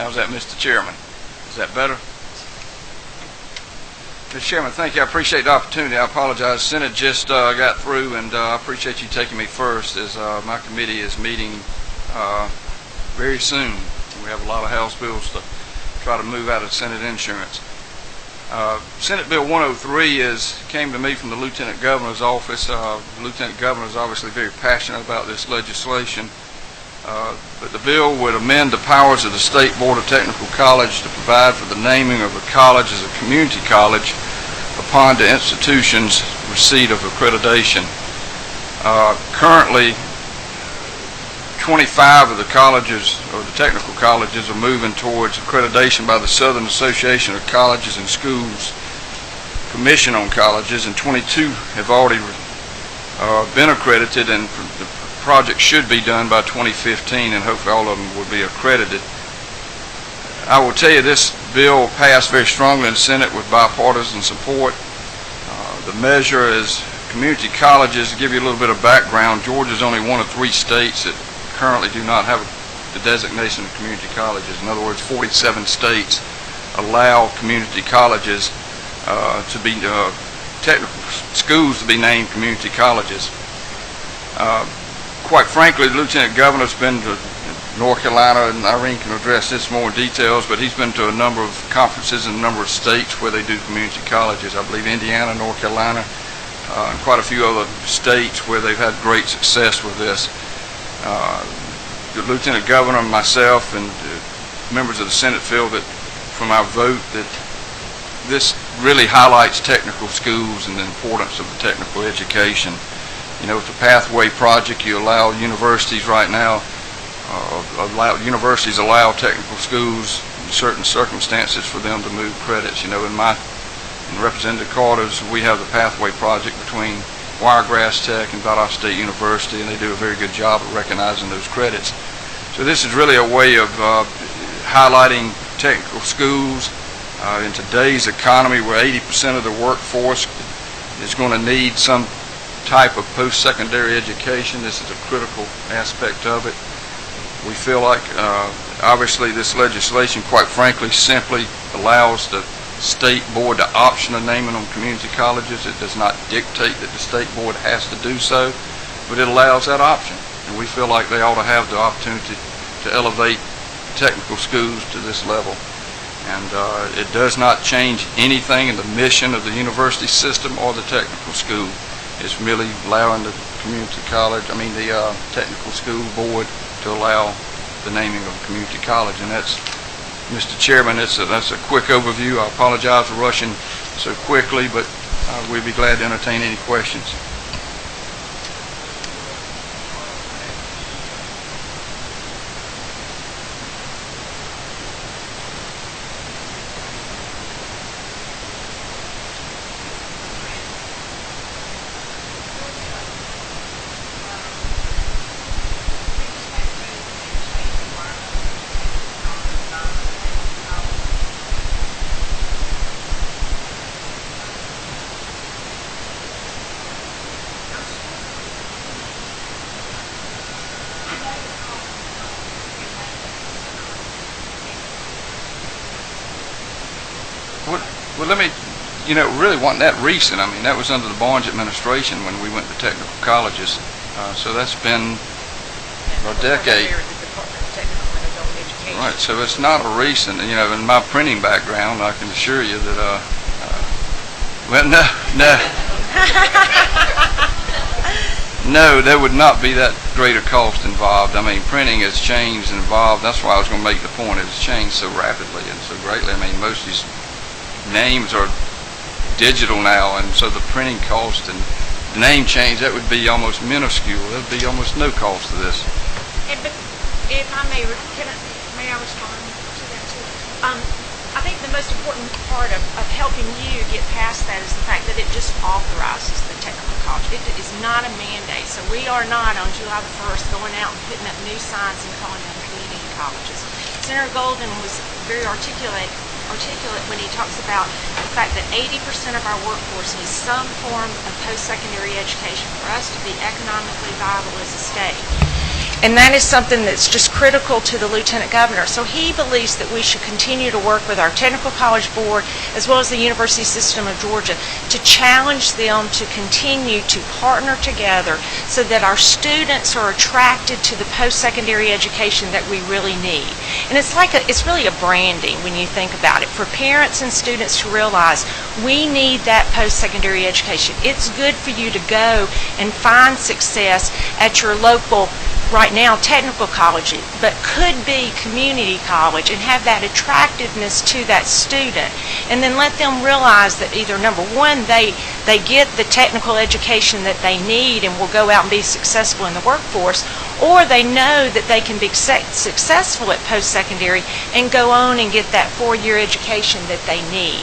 How's that, Mr. Chairman? Is that better? Mr. Chairman, thank you. I appreciate the opportunity. I apologize. Senate just got through, and I appreciate you taking me first, as my committee is meeting very soon. We have a lot of House bills to try to move out of Senate insurance. Senate Bill 103 came to me from the Lieutenant Governor's office. The Lieutenant Governor is obviously very passionate about this legislation. But the bill would amend the powers of the State Board of Technical College to provide for the naming of a college as a community college upon the institution's receipt of accreditation. Currently, 25 of the colleges, or the technical colleges, are moving towards accreditation by the Southern Association of Colleges and Schools Commission on Colleges, and 22 have already been accredited, and the project should be done by 2015, and hopefully all of them will be accredited. I will tell you, this bill passed very strongly in the Senate with bipartisan support. The measure is community colleges. To give you a little bit of background, Georgia is only one of 3 states that currently do not have the designation of community colleges. In other words, 47 states allow community colleges to be technical schools to be named community colleges. Quite frankly, the Lieutenant Governor's been to North Carolina, and Irene can address this more in details, but he's been to a number of conferences in a number of states where they do community colleges. I believe Indiana, North Carolina, and quite a few other states where they've had great success with this. The Lieutenant Governor, myself, and members of the Senate feel that from our vote that this really highlights technical schools and the importance of the technical education. You know, with the Pathway Project, you allow universities right now, universities allow technical schools in certain circumstances for them to move credits. You know, in Representative Carter's, we have the Pathway Project between Wiregrass Tech and Valdosta State University, and they do a very good job of recognizing those credits. So this is really a way of highlighting technical schools in today's economy, where 80% of the workforce is going to need some type of post-secondary education. This is a critical aspect of it. We feel like obviously this legislation, quite frankly, simply allows the state board to option a naming on community colleges. It does not dictate that the state board has to do so, but it allows that option, and we feel like they ought to have the opportunity to elevate technical schools to this level. And it does not change anything in the mission of the university system or the technical school. It's merely allowing the the technical school board to allow the naming of a community college. And that's, Mr. Chairman, that's a quick overview. I apologize for rushing so quickly, but we'd be glad to entertain any questions. Well, let me, really wasn't that recent. I mean, that was under the Barnes administration when we went to technical colleges. So that's been a decade. Right, so it's not a recent, in my printing background, I can assure you that, well, no. No, there would not be that greater cost involved. I mean, printing has changed and evolved. That's why I was going to make the point. It's changed so rapidly and so greatly. I mean, most of these names are digital now, and so the printing cost and the name change, that would be almost minuscule. There would be almost no cost to this. But if I may I respond to that too? I think the most important part of helping you get past that is the fact that it just authorizes the technical college. It is not a mandate. So we are not on July the 1st going out and putting up new signs and calling them community colleges. Senator Golden was very articulate when he talks about the fact that 80% of our workforce needs some form of post-secondary education for us to be economically viable as a state. And that is something that's just critical to the Lieutenant Governor. So he believes that we should continue to work with our Technical College Board as well as the University System of Georgia to challenge them to continue to partner together so that our students are attracted to the post-secondary education that we really need. And it's really a branding when you think about it. For parents and students to realize we need that post-secondary education. It's good for you to go and find success at your local, right now, technical college, but could be community college, and have that attractiveness to that student. And then let them realize that either, number one, they get the technical education that they need and will go out and be successful in the workforce, or they know that they can be successful at post-secondary and go on and get that 4-year education that they need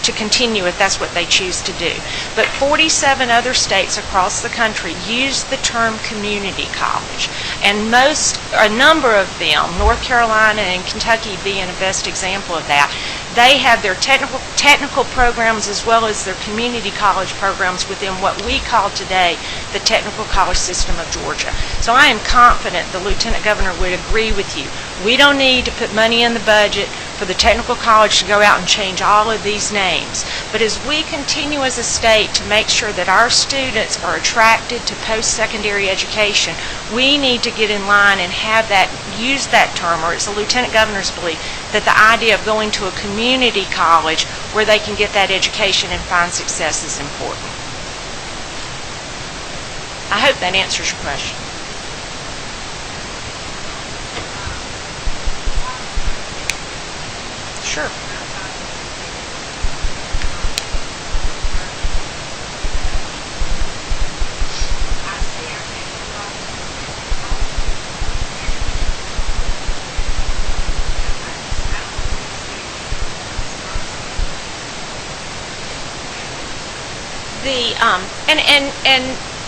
to continue if that's what they choose to do. But 47 other states across the country use the term community college, and a number of them, North Carolina and Kentucky being a best example of that, they have their technical programs as well as their community college programs within what we call today the Technical College System of Georgia. So I am confident the Lieutenant Governor would agree with you. We don't need to put money in the budget for the technical college to go out and change all of these names. But as we continue as a state to make sure that our students are attracted to post-secondary education, we need to get in line and use that term, or it's the Lieutenant Governor's belief, that the idea of going to a community college where they can get that education and find success is important. I hope that answers your question. Sure.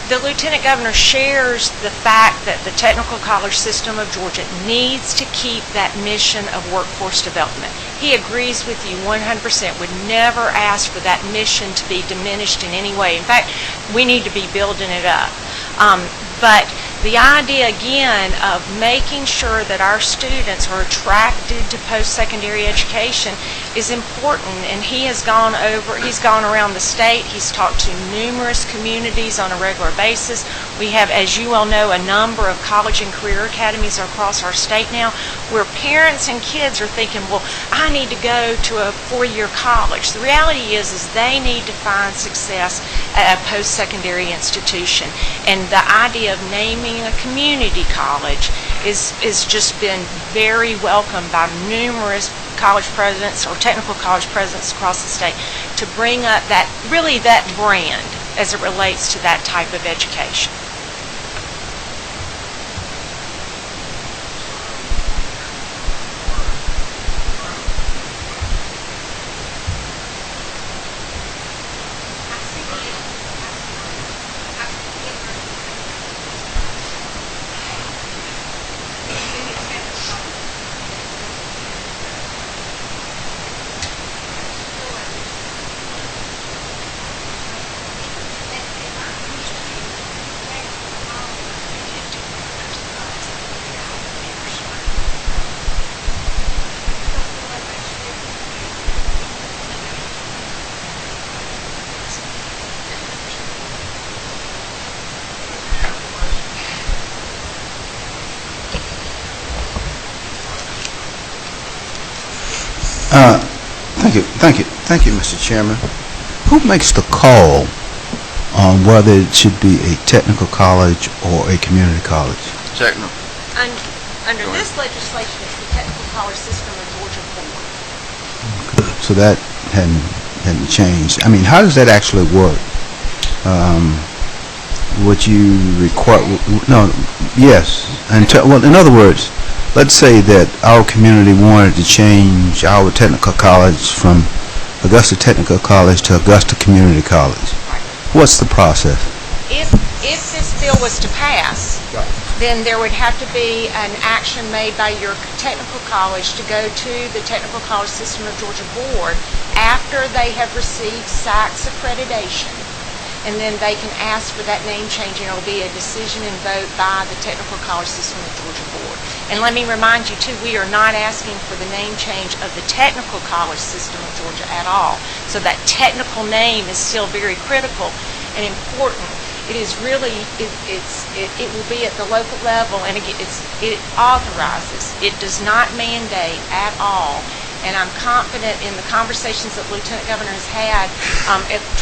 The Lieutenant Governor shares the fact that the Technical College System of Georgia needs to keep that mission of workforce development. He agrees with you 100%, would never ask for that mission to be diminished in any way. In fact, we need to be building it up. But the idea, again, of making sure that our students are attracted to post-secondary education is important, and he's gone around the state. He's talked to numerous communities on a regular basis. We have, as you all know, a number of college and career academies across our state now where parents and kids are thinking, well, I need to go to a 4-year college. The reality is they need to find success at a post-secondary institution. And the idea of naming a community college is just been very welcomed by numerous college presidents or technical college presidents across the state to bring up that brand as it relates to that type of education. Thank you, Mr. Chairman. Who makes the call on whether it should be a technical college or a community college? Technical. Under this legislation, it's the Technical College System of Georgia Board. So that hadn't changed. I mean, how does that actually work? Would you require? No. Yes. Well, in other words, let's say that our community wanted to change our technical college from Augusta Technical College to Augusta Community College. Right. What's the process? If this bill was to pass, then there would have to be an action made by your technical college to go to the Technical College System of Georgia Board after they have received SACS accreditation. and then they can ask for that name change, and it'll be a decision and vote by the Technical College System of Georgia Board. And let me remind you, too, we are not asking for the name change of the Technical College System of Georgia at all. So that technical name is still very critical and important. It is really, it will be at the local level, and it authorizes. It does not mandate at all. And I'm confident in the conversations that the Lieutenant Governor has had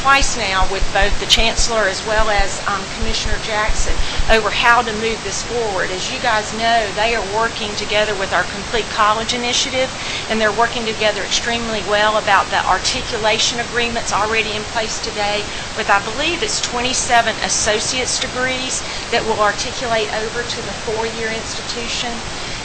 twice now with both the Chancellor as well as Commissioner Jackson over how to move this forward. As you guys know, they are working together with our Complete College Initiative, and they're working together extremely well about the articulation agreements already in place today with, I believe, it's 27 associate's degrees that will articulate over to the four-year institution.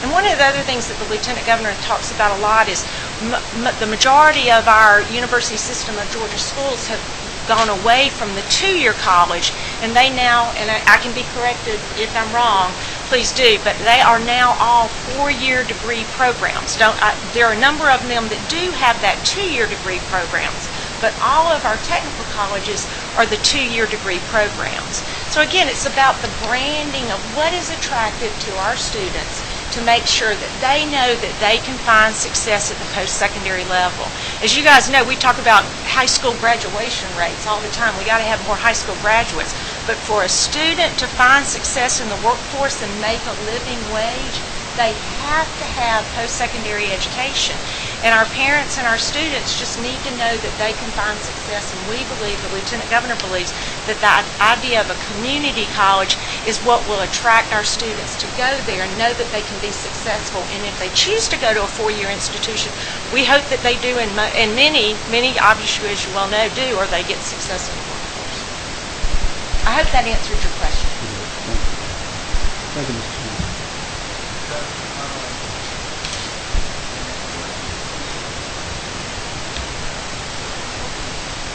And one of the other things that the Lieutenant Governor talks about a lot is the majority of our University System of Georgia schools have gone away from the two-year college, and they now, and I can be corrected if I'm wrong, please do, but they are now all four-year degree programs. There are a number of them that do have that two-year degree programs, but all of our technical colleges are the two-year degree programs. So again, it's about the branding of what is attractive to our students to make sure that they know that they can find success at the post-secondary level. As you guys know, we talk about high school graduation rates all the time. We got to have more high school graduates. But for a student to find success in the workforce and make a living wage, they have to have post-secondary education. And our parents and our students just need to know that they can find success, and we believe, the Lieutenant Governor believes, that the idea of a community college is what will attract our students to go there and know that they can be successful. And if they choose to go to a four-year institution, we hope that they do, and many, obviously, as you well know, do, or they get successful workforce. I hope that answered your question. Thank you, Mr. Chairman.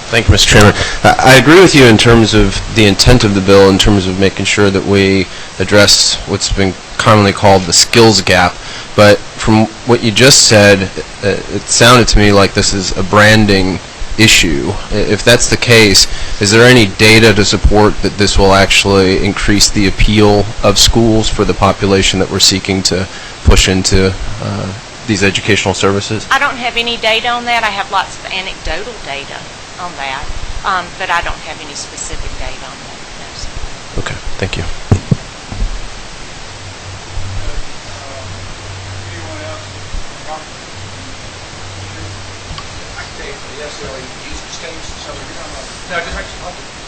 Thank you, Mr. Chairman. I agree with you in terms of the intent of the bill, in terms of making sure that we address what's been commonly called the skills gap. But from what you just said, it sounded to me like this is a branding issue. If that's the case, is there any data to support that this will actually increase the appeal of schools for the population that we're seeking to push into these educational services? I don't have any data on that. I have lots of anecdotal data on that, but I don't have any specific data on that. No, sir. Okay, thank you. Anyone else? The SLED states,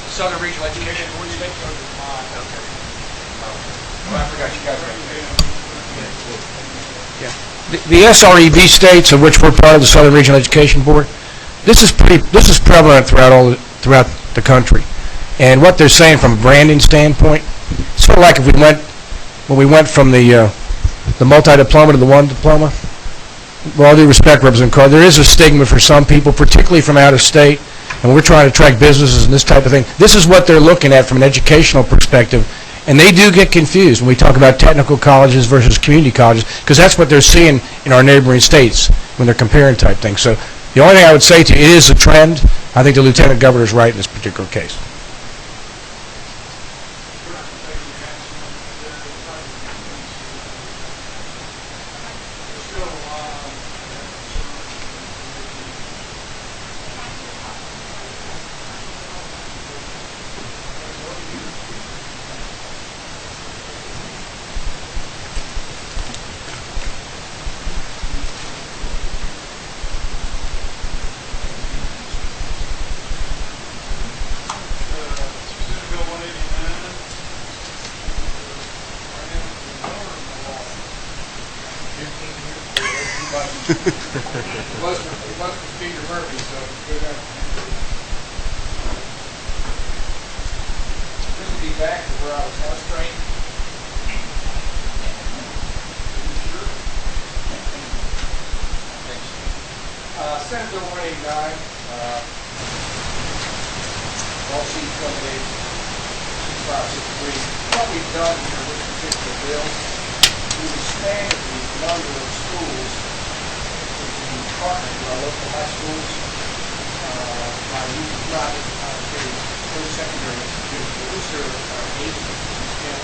Southern Regional Education Board states. Okay. Well, I forgot you guys. Yeah. The SREB states, of which we're part of the Southern Regional Education Board, this is prevalent throughout the country. And what they're saying from a branding standpoint, it's sort of like if when we went from the multi-diploma to the one diploma. With all due respect, Representative Carr, there is a stigma for some people, particularly from out of state, and we're trying to attract businesses and this type of thing. This is what they're looking at from an educational perspective, and they do get confused when we talk about technical colleges versus community colleges, because that's what they're seeing in our neighboring states when they're comparing type things. So the only thing I would say to you, it is a trend. I think the Lieutenant Governor is right in this particular case. It was for Peter Murphy, so good enough. This will be back to where I was house trained. Senate Bill 189, all seats nominated 6563. What we've done here with this particular bill, we've expanded the number of schools partner to our local high schools by using private post-secondary institutions. Those are agencies in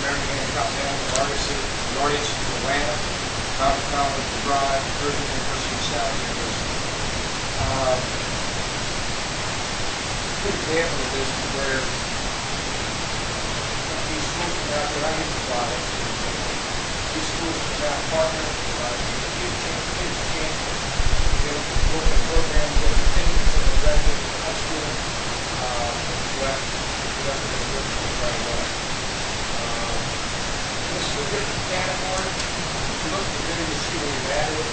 American Hancock Down, the artists in Atlanta, Howard College, Drive, Virgin University, South University. A good example of this is where these schools come out there, I get the product. These schools come out partner, give kids a chance to work a program, get opinions from the resident high school, left the university right away. This is a different category. If you look at the video, you see where we've added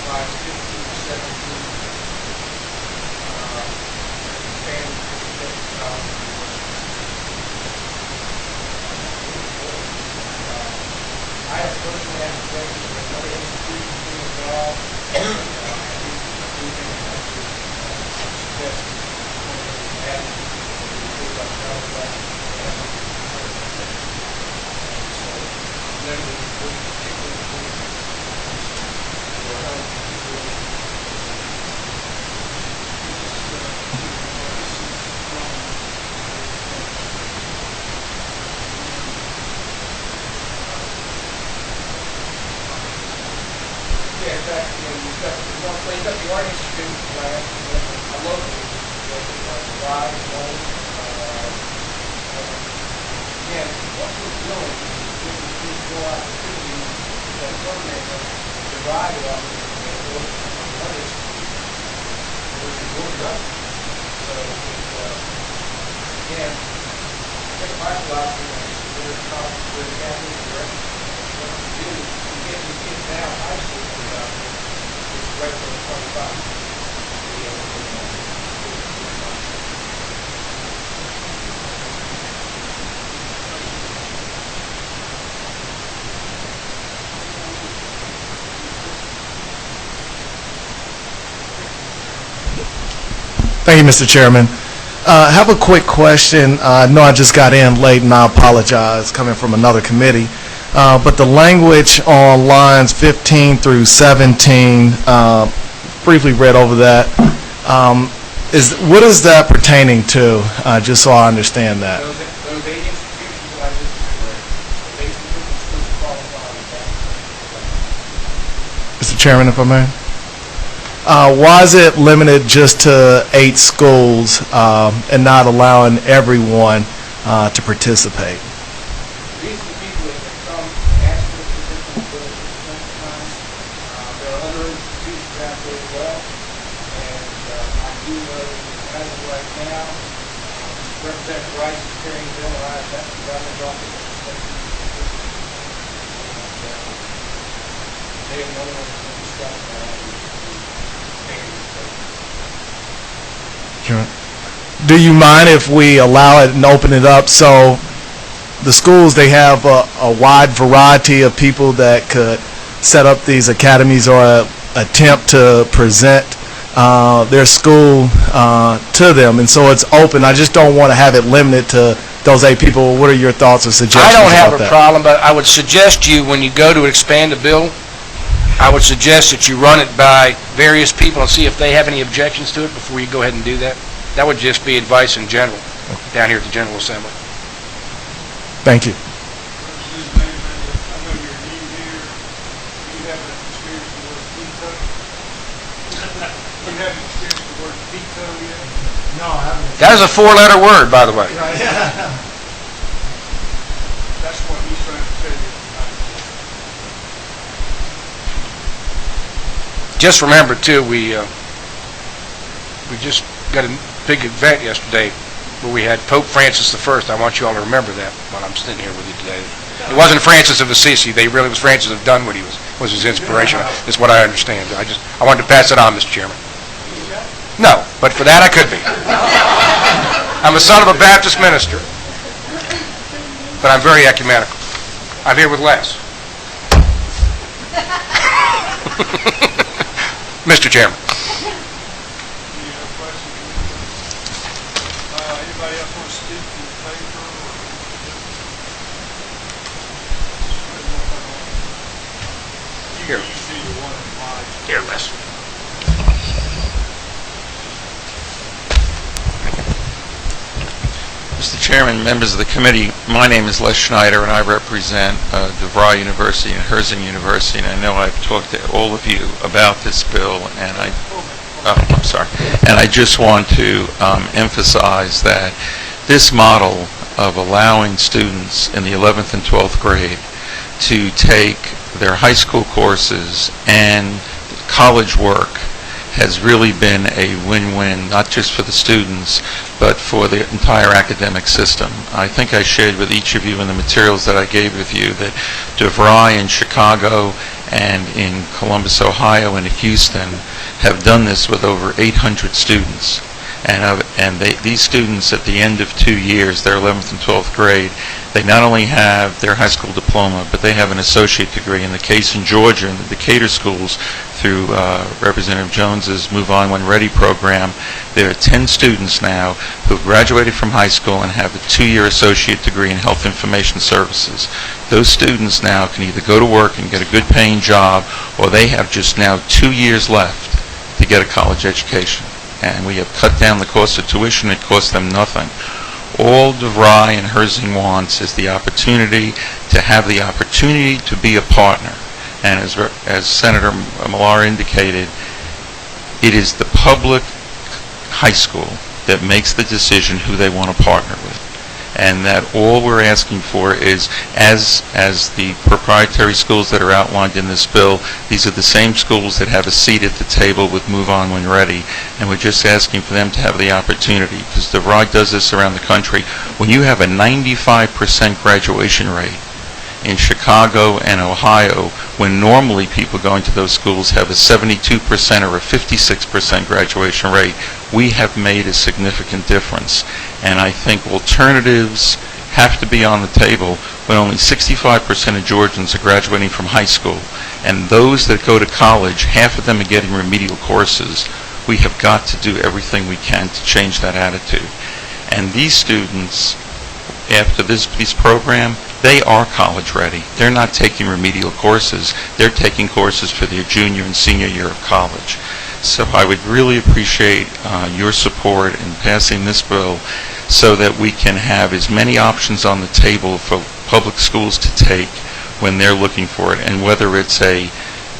5, 15, 17, expanded different colleges. I have personally had discussions with other institutions being involved. I do think that to suggest that we put ourselves back and so then we particularly for health yeah, exactly. You've got the Art Institute plan, a local, Drive, Home. Again, what we're doing is giving these more opportunities that coordinator divide it up into what is worked up. So, again, I think my philosophy is we're the Catholic direction. What we do is we get these kids now in high school. It's right for the 25. Thank you, Mr. Chairman. I have a quick question. I know I just got in late, and I apologize, coming from another committee. But the language on lines 15 through 17, briefly read over that. What is that pertaining to? Just so I understand that. Those 8 institutions that I just read, they schools qualify with that. Mr. Chairman, if I may. Why is it limited just to 8 schools and not allowing everyone to participate? These are the people that come and ask for the position for the time. There are other institutions out there as well. And I do know that as of right now, Representative Rice is carrying the bill, and that's the governor's office. They have no one to discuss that. Do you mind if we allow it and open it up so the schools, they have a wide variety of people that could set up these academies or attempt to present their school to them, and so it's open. I just don't want to have it limited to those 8 people. What are your thoughts or suggestions I don't have about a that? problem, but I would suggest you, when you go to expand the bill, I would suggest that you run it by various people and see if they have any objections to it before you go ahead and do that. That would just be advice in general, down here at the General Assembly. Thank you. I know you're new here. Do you have an experience with the word veto? Do you have an experience with the word veto yet? No, I haven't. That is a 4-letter word, by the way. That's what he's trying to tell you. Just remember, too, we just got a big event yesterday where we had Pope Francis I. I want you all to remember that while I'm sitting here with you today. It wasn't Francis of Assisi. It was Francis of Dunwoody was his inspiration. Is what I understand. I wanted to pass it on, Mr. Chairman. No, but for that I could be. I'm a son of a Baptist minister, but I'm very ecumenical. I'm here with Les. Mr. Chairman. Any other questions? Anybody else want to speak in favor? Here. You see the one in line. Here, Les. Mr. Chairman, members of the committee, my name is Les Schneider, and I represent DeVry University and Herzing University, and I know I've talked to all of you about this bill, and I'm sorry. And I just want to emphasize that this model of allowing students in the 11th and 12th grade to take their high school courses and college work has really been a win-win, not just for the students, but for the entire academic system. I think I shared with each of you in the materials that I gave with you that DeVry in Chicago and in Columbus, Ohio, and Houston have done this with over 800 students. And these students, at the end of 2 years, their 11th and 12th grade, they not only have their high school diploma, but they have an associate degree. In the case in Georgia, in the Decatur schools, through Representative Jones's Move On When Ready program, there are 10 students now who graduated from high school and have a 2-year associate degree in health information services. Those students now can either go to work and get a good paying job, or they have just now 2 years left to get a college education. And we have cut down the cost of tuition. It costs them nothing. All DeVry and Herzing wants is the opportunity to have the opportunity to be a partner. And as Senator Millar indicated, it is the public high school that makes the decision who they want to partner with. And that all we're asking for is, as the proprietary schools that are outlined in this bill, these are the same schools that have a seat at the table with Move On When Ready, and we're just asking for them to have the opportunity, because DeVry does this around the country. When you have a 95% graduation rate in Chicago and Ohio, when normally people going to those schools have a 72% or a 56% graduation rate, we have made a significant difference. And I think alternatives have to be on the table when only 65% of Georgians are graduating from high school. And those that go to college, half of them are getting remedial courses. We have got to do everything we can to change that attitude. And these students, after this program, they are college ready. They're not taking remedial courses. They're taking courses for their junior and senior year of college. So I would really appreciate your support in passing this bill so that we can have as many options on the table for public schools to take when they're looking for it. And whether it's a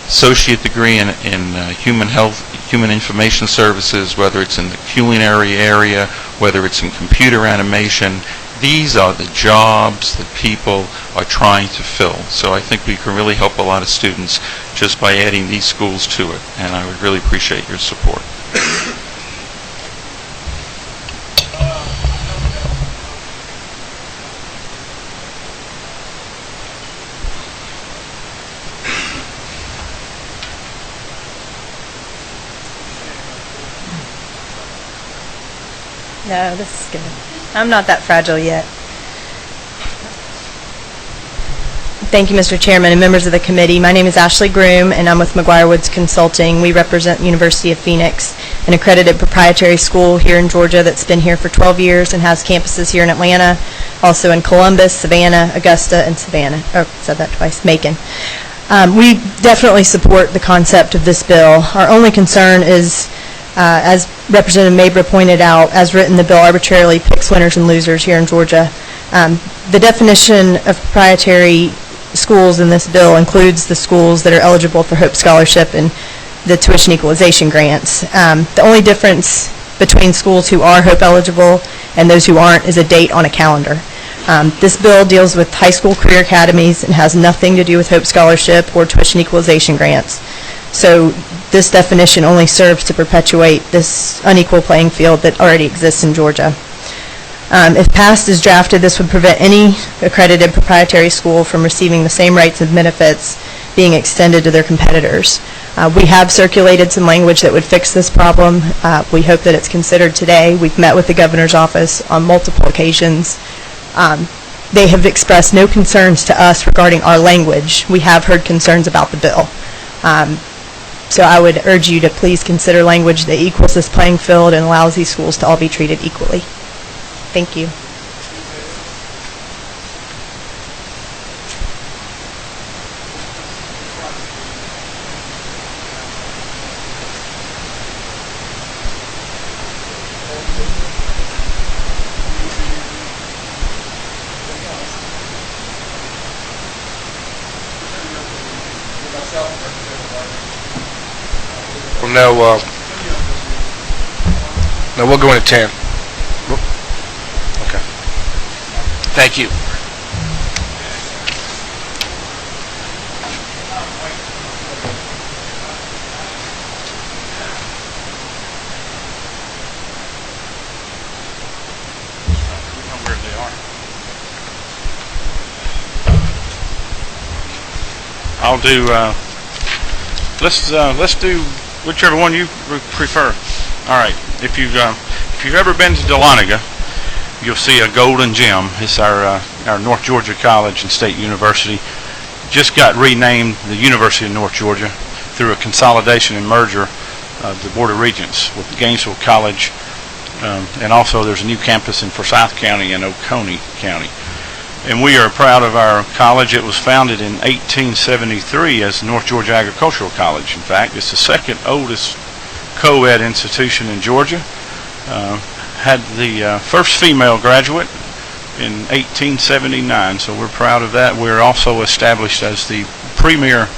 associate degree in human health, human information services, whether it's in the culinary area, whether it's in computer animation, these are the jobs that people are trying to fill. So I think we can really help a lot of students just by adding these schools to it, and I would really appreciate your support. No, this is good. I'm not that fragile yet. Thank you, Mr. Chairman and members of the committee. My name is Ashley Groom, and I'm with McGuire Woods Consulting. We represent the University of Phoenix, an accredited proprietary school here in Georgia that's been here for 12 years and has campuses here in Atlanta, also in Columbus, Savannah, Augusta, and Macon. We definitely support the concept of this bill. Our only concern is, as Representative Mabra pointed out, as written, the bill arbitrarily picks winners and losers here in Georgia. The definition of proprietary schools in this bill includes the schools that are eligible for Hope Scholarship and the tuition equalization grants. The only difference between schools who are Hope eligible and those who aren't is a date on a calendar. This bill deals with high school career academies and has nothing to do with Hope Scholarship or tuition equalization grants. So this definition only serves to perpetuate this unequal playing field that already exists in Georgia. If passed as drafted, this would prevent any accredited proprietary school from receiving the same rights and benefits being extended to their competitors. We have circulated some language that would fix this problem. We hope that it's considered today. We've met with the governor's office on multiple occasions. They have expressed no concerns to us regarding our language. We have heard concerns about the bill. So I would urge you to please consider language that equals this playing field and allows these schools to all be treated equally. Thank you. Well, no, no, we'll go into 10. Okay. Thank you. Where they are. I'll do, let's do whichever one you prefer. All right. If you've ever been to Dahlonega, you'll see a golden gem. It's our North Georgia College and State University. Just got renamed the University of North Georgia through a consolidation and merger of the Board of Regents with Gainesville College, and also there's a new campus in Forsyth County and Oconee County. And we are proud of our college. It was founded in 1873 as North Georgia Agricultural College. In fact, it's the second oldest co-ed institution in Georgia. Had the first female graduate in 1879, so we're proud of that. We're also established as the premier,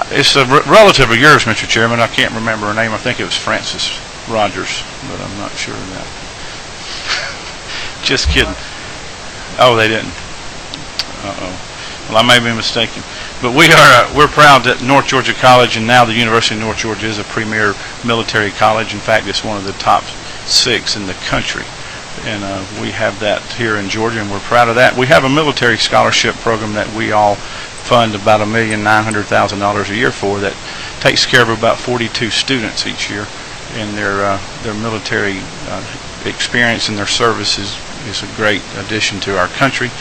it's a relative of yours, Mr. Chairman. I can't remember her name. I think it was Frances Rogers, but I'm not sure of that. Just kidding. Oh, they didn't. Well, I may be mistaken. But we're proud that North Georgia College and now the University of North Georgia is a premier military college. In fact, it's one of the top 6 in the country. And we have that here in Georgia, and we're proud of that. We have a military scholarship program that we all fund about $1,900,000 a year for, that takes care of about 42 students each year. And their military experience and their service is a great addition to our country.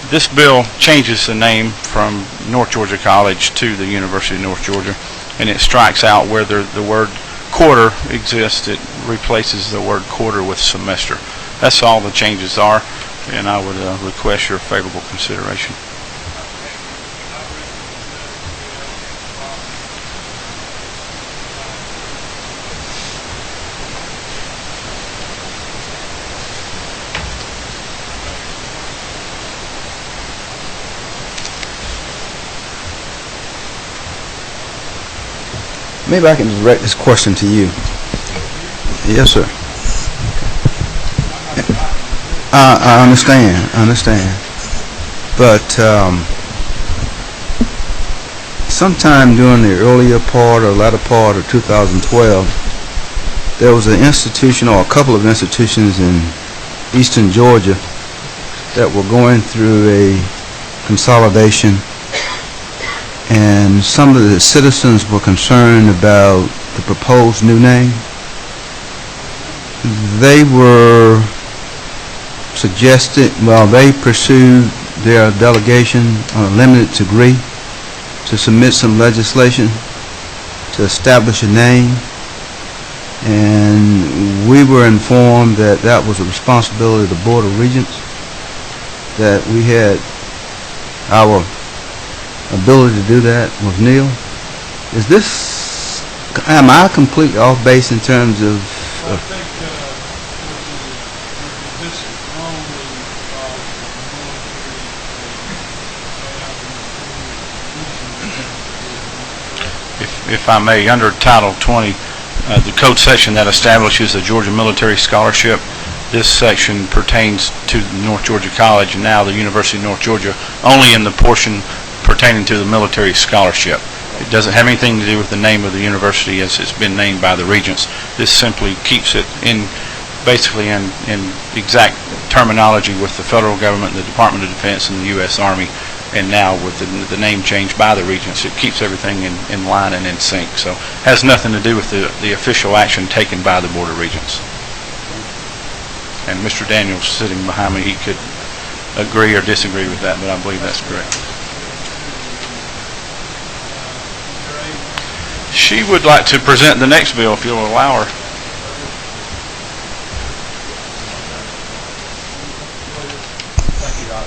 This bill changes the name from North Georgia College to the University of North Georgia, and it strikes out where the word quarter exists. It replaces the word quarter with semester. That's all the changes are, and I would request your favorable consideration. Maybe I can direct this question to you. Yes, sir. I understand. But sometime during the earlier part or latter part of 2012, there was an institution or a couple of institutions in eastern Georgia that were going through a consolidation, and some of the citizens were concerned about the proposed new name. They were they pursued their delegation on a limited degree to submit some legislation to establish a name, and we were informed that that was a responsibility of the Board of Regents, that we had our ability to do that with Neil. Am I completely off base in terms of I think this is If I may, under Title 20, the code section that establishes the Georgia Military Scholarship, this section pertains to North Georgia College and now the University of North Georgia, only in the portion pertaining to the military scholarship. It doesn't have anything to do with the name of the university as it's been named by the regents. This simply keeps it basically in exact terminology with the federal government, the Department of Defense, and the U.S. Army. And now with the name change by the regents, it keeps everything in line and in sync. So it has nothing to do with the official action taken by the Board of Regents. And Mr. Daniels sitting behind me, he could agree or disagree with that, but I believe that's correct. She would like to present the next bill, if you'll allow her.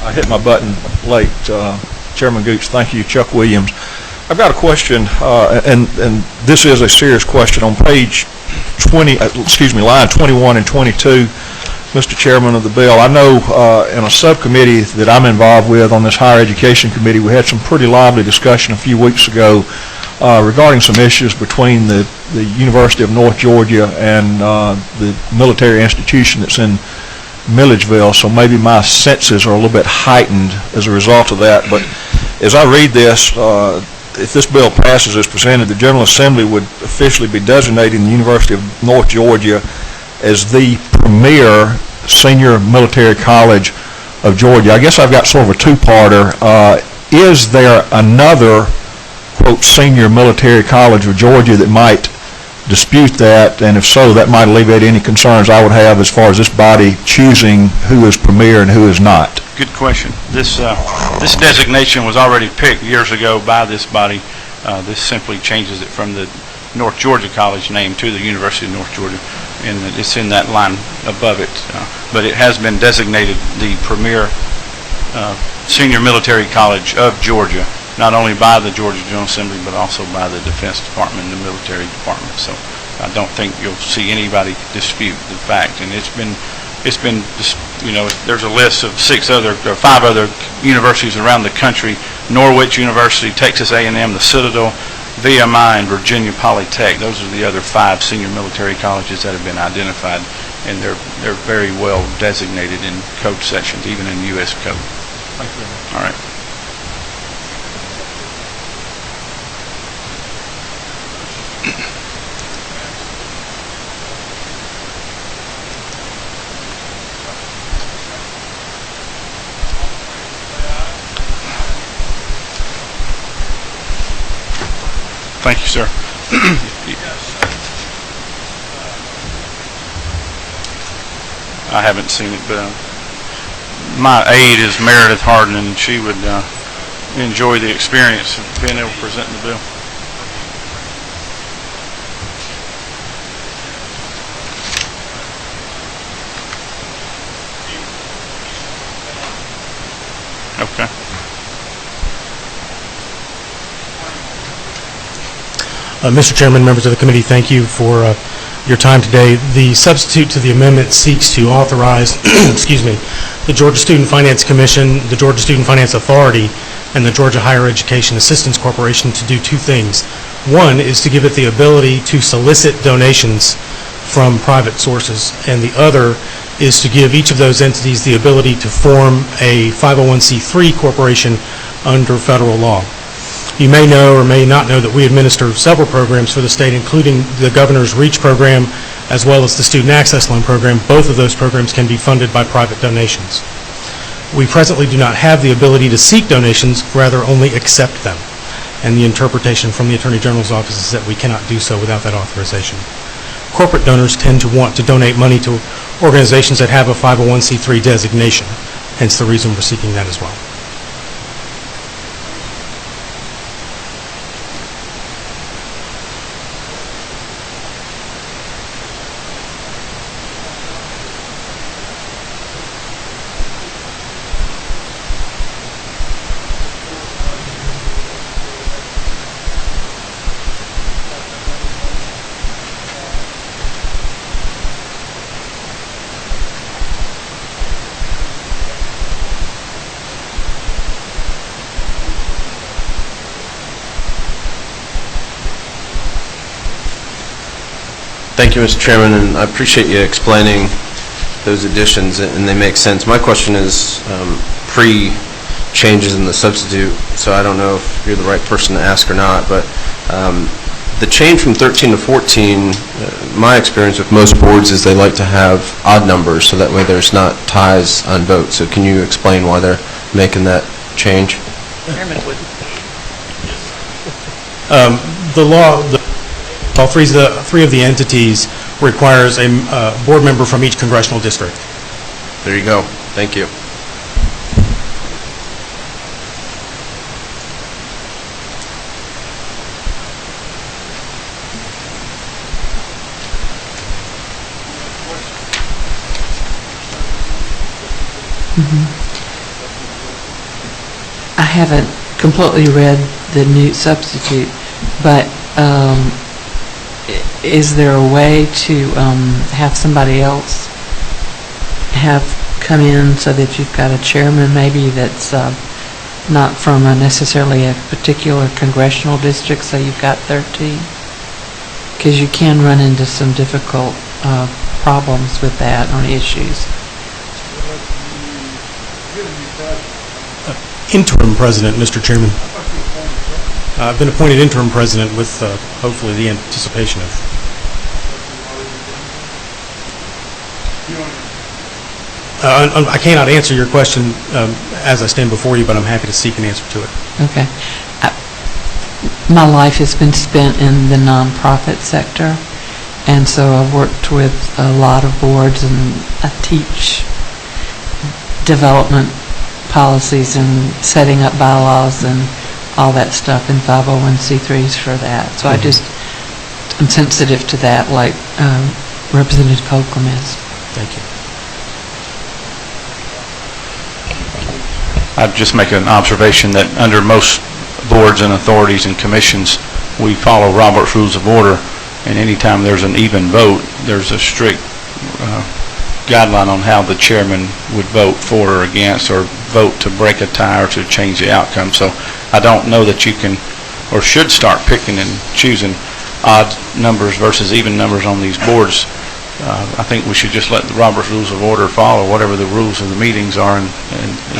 I hit my button late. Chairman Gooch, thank you. Chuck Williams. I've got a question, and this is a serious question. On page 20, line 21 and 22, Mr. Chairman of the bill, I know in a subcommittee that I'm involved with on this higher education committee, we had some pretty lively discussion a few weeks ago regarding some issues between the University of North Georgia and the military institution that's in Milledgeville, so maybe my senses are a little bit heightened as a result of that. But as I read this, if this bill passes as presented, the General Assembly would officially be designating the University of North Georgia as the premier senior military college of Georgia. I guess I've got sort of a two-parter. Is there another, quote, senior military college of Georgia that might dispute that? And if so, that might alleviate any concerns I would have as far as this body choosing who is premier and who is not. Good question. This designation was already picked years ago by this body. This simply changes it from the North Georgia College name to the University of North Georgia, and it's in that line above it. But it has been designated the premier senior military college of Georgia, not only by the Georgia General Assembly, but also by the Defense Department and the Military Department. So I don't think you'll see anybody dispute the fact. And it's been, you know, there's a list of 5 other universities around the country: Norwich University, Texas A&M, the Citadel, VMI, and Virginia Polytech. Those are the other 5 senior military colleges that have been identified, and they're very well designated in code sections, even in U.S. code. Thank you very much. All right. Thank you, sir. I haven't seen it, but my aide is Meredith Harden, and she would enjoy the experience of being able to present the bill. Okay. Mr. Chairman, members of the committee, thank you for your time today. The substitute to the amendment seeks to authorize, excuse me, the Georgia Student Finance Commission, the Georgia Student Finance Authority, and the Georgia Higher Education Assistance Corporation to do 2 things. One is to give it the ability to solicit donations from private sources, and the other is to give each of those entities the ability to form a 501c3 corporation under federal law. You may know or may not know that we administer several programs for the state, including the Governor's REACH program as well as the Student Access Loan program. Both of those programs can be funded by private donations. We presently do not have the ability to seek donations, rather only accept them. And the interpretation from the Attorney General's office is that we cannot do so without that authorization. Corporate donors tend to want to donate money to organizations that have a 501c3 designation, hence the reason we're seeking that as well. Thank you, Mr. Chairman, and I appreciate you explaining those additions, and they make sense. My question is pre-changes in the substitute, so I don't know if you're the right person to ask or not, but the change from 13 to 14, my experience with most boards is they like to have odd numbers, so that way there's not ties on votes. So can you explain why they're making that change? Chairman would. The law, all 3 of the entities requires a board member from each congressional district. There you go. Thank you. I haven't completely read the new substitute, but is there a way to have somebody else come in so that you've got a chairman maybe that's not from necessarily a particular congressional district, so you've got 13? Because you can run into some difficult problems with that on issues. Interim president, Mr. Chairman. I've been appointed interim president with hopefully the anticipation of. I cannot answer your question as I stand before you, but I'm happy to seek an answer to it. Okay. My life has been spent in the nonprofit sector, and so I've worked with a lot of boards, and I teach development policies and setting up bylaws and all that stuff in 501c3s for that. So I'm sensitive to that, like Representative Holcomb is. Thank you. I'd just make an observation that under most boards and authorities and commissions, we follow Robert's Rules of Order, and anytime there's an even vote, there's a strict guideline on how the chairman would vote for or against, or vote to break a tie or to change the outcome. So I don't know that you can or should start picking and choosing odd numbers versus even numbers on these boards. I think we should just let the Robert's Rules of Order follow whatever the rules of the meetings are, and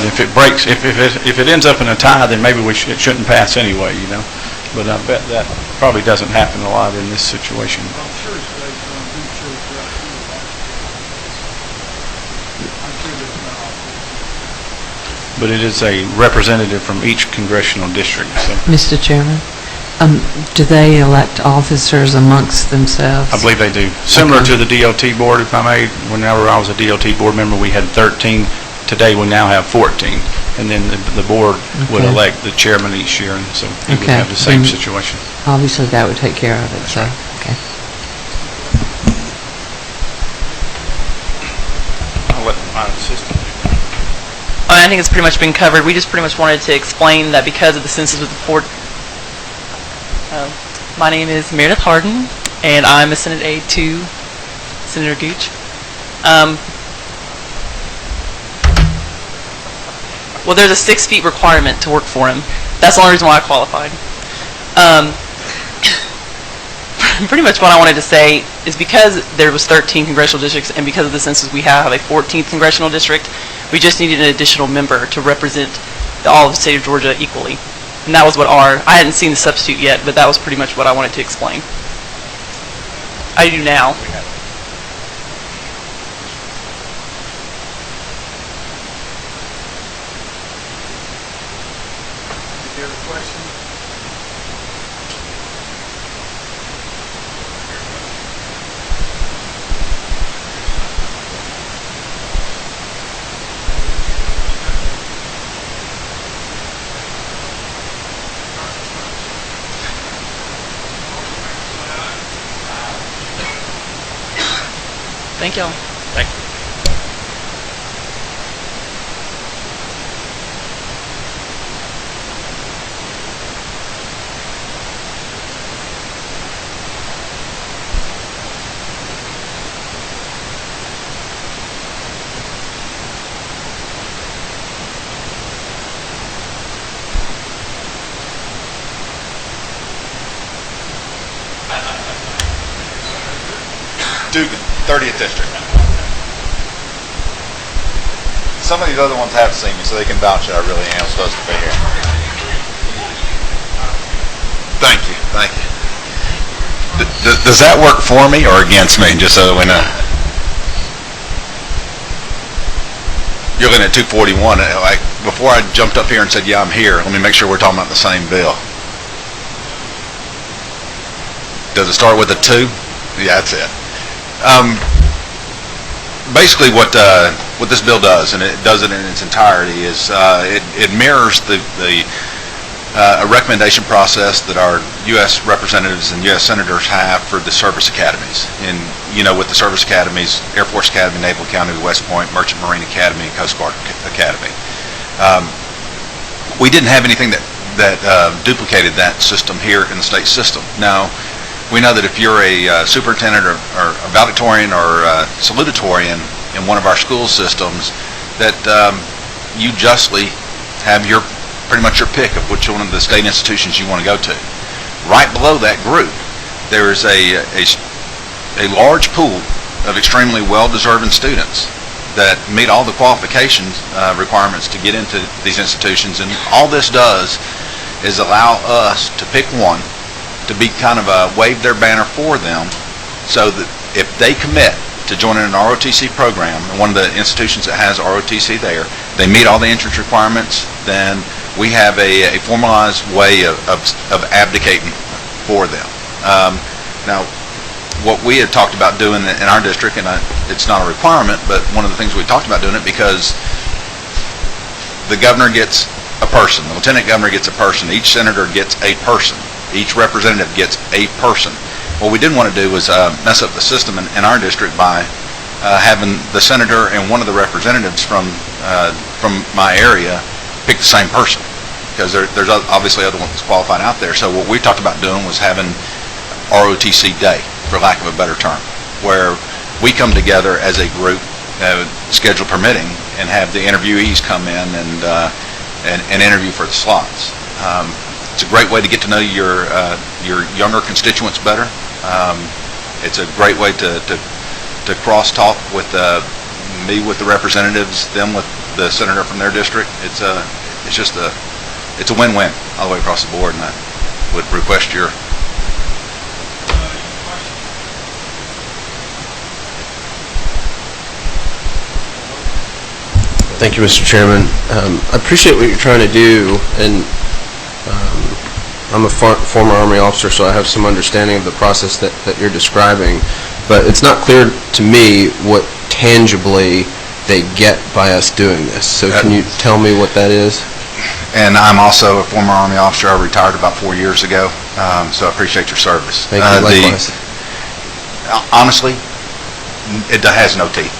if it breaks, if it ends up in a tie, then maybe it shouldn't pass anyway, you know. But I bet that probably doesn't happen a lot in this situation. But it is a representative from each congressional district. So. Mr. Chairman, do they elect officers amongst themselves? I believe they do. Similar to the DOT board, if I may. Whenever I was a DOT board member, we had 13. Today, we now have 14. And then the board would elect the chairman each year, and so we would have the same situation. Obviously, that would take care of it. That's so. right. Okay. I'll let my assistant. I think it's pretty much been covered. We just pretty much wanted to explain that because of the census with the Fort. My name is Meredith Harden, and I'm a Senate aide to Senator Gooch. Well, there's a 6 feet requirement to work for him. That's the only reason why I qualified. Pretty much what I wanted to say is because there was 13 congressional districts, and because of the census we have a 14th congressional district, we just needed an additional member to represent all of the state of Georgia equally. And that was what I hadn't seen the substitute yet, but that was pretty much what I wanted to explain. I do now. Any other questions? Thank y'all. Thank you. Dugan, 30th District. Some of these other ones have seen me, so they can vouch that I really am supposed to be here. Thank you, thank you. Does that work for me or against me, just so we know? You're looking at 241. Like, before I jumped up here and said, yeah, I'm here, let me make sure we're talking about the same bill. Does it start with a 2? Yeah, that's it. Basically what this bill does, and it does it in its entirety, is it mirrors the a recommendation process that our U.S. representatives and U.S. senators have for the service academies. And, you know, with the service academies, Air Force Academy, Naval Academy, West Point, Merchant Marine Academy, and Coast Guard Academy. We didn't have anything that duplicated that system here in the state system. Now, we know that if you're a superintendent or a valedictorian or a salutatorian in one of our school systems, that you justly have your pretty much your pick of which one of the state institutions you want to go to. Right below that group, there is a large pool of extremely well-deserving students that meet all the qualifications requirements to get into these institutions, and all this does is allow us to pick one to be kind of a wave their banner for them, so that if they commit to joining an ROTC program, and one of the institutions that has ROTC there, they meet all the entrance requirements, then we have a formalized way of abdicating for them. Now, what we had talked about doing in our district, and it's not a requirement, but one of the things we talked about doing it because the governor gets a person, the lieutenant governor gets a person, each senator gets a person, each representative gets a person. What we didn't want to do was mess up the system in our district by having the senator and one of the representatives from my area pick the same person, because there's obviously other ones qualified out there. So what we talked about doing was having ROTC Day, for lack of a better term, where we come together as a group, schedule permitting, and have the interviewees come in and interview for the slots. It's a great way to get to know your younger constituents better. It's a great way to cross-talk with me with the representatives, them with the senator from their district. It's a win-win all the way across the board, and I would request your. Thank you, Mr. Chairman. I appreciate what you're trying to do, and I'm a former Army officer, so I have some understanding of the process that you're describing, but it's not clear to me what tangibly they get by us doing this. So can you tell me what that is? And I'm also a former Army officer. I retired about 4 years ago, so I appreciate your service. Thank you, likewise. Honestly, it has no teeth.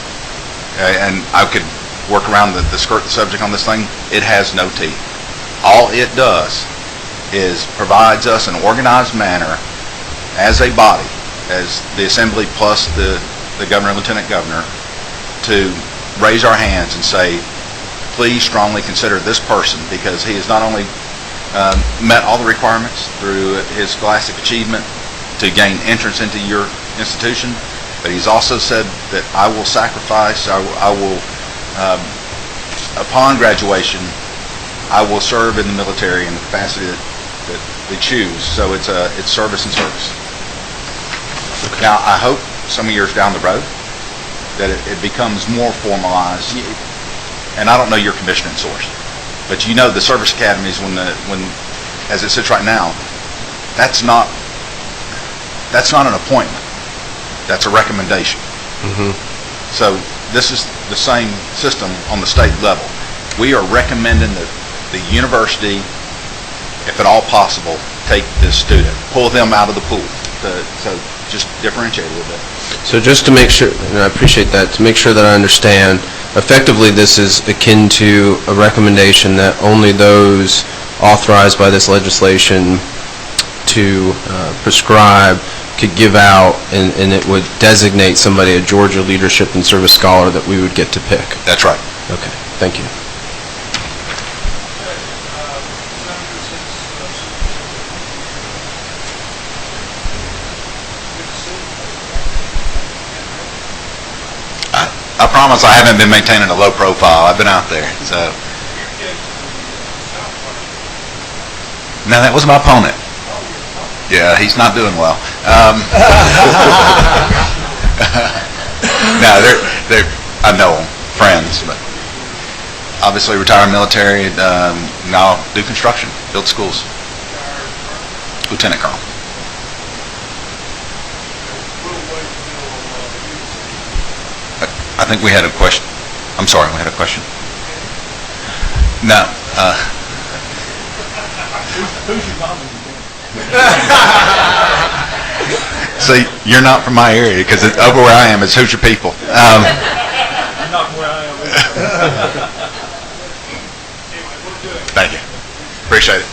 And I could work around the skirt the subject on this thing. It has no teeth. All it does is provides us an organized manner as a body, as the Assembly plus the Governor and Lieutenant Governor, to raise our hands and say, please strongly consider this person, because he has not only met all the requirements through his scholastic achievement to gain entrance into your institution, but he's also said that I will sacrifice, I will upon graduation, I will serve in the military in the capacity that we choose. So it's service and service. Okay. Now, I hope some years down the road that it becomes more formalized. And I don't know your commissioning source, but you know the service academies, when as it sits right now, that's not an appointment. That's a recommendation. Mm-hmm. So this is the same system on the state level. We are recommending that the university, if at all possible, take this student, pull them out of the pool. So just differentiate a little bit. So just to make sure, and I appreciate that, to make sure that I understand, effectively this is akin to a recommendation that only those authorized by this legislation to prescribe could give out, and it would designate somebody a Georgia Leadership and Service Scholar that we would get to pick. That's right. Okay, thank you. I promise I haven't been maintaining a low profile. I've been out there, so. No, that was my opponent. Yeah, he's not doing well. No, they're I know them, friends, but obviously retired military, now do construction, build schools. Lieutenant Colonel. I think we had a question. I'm sorry, we had a question. No. Who's your mom? See, you're not from my area, because over where I am, it's Hoosier people. Not where I am. Thank you. Appreciate it.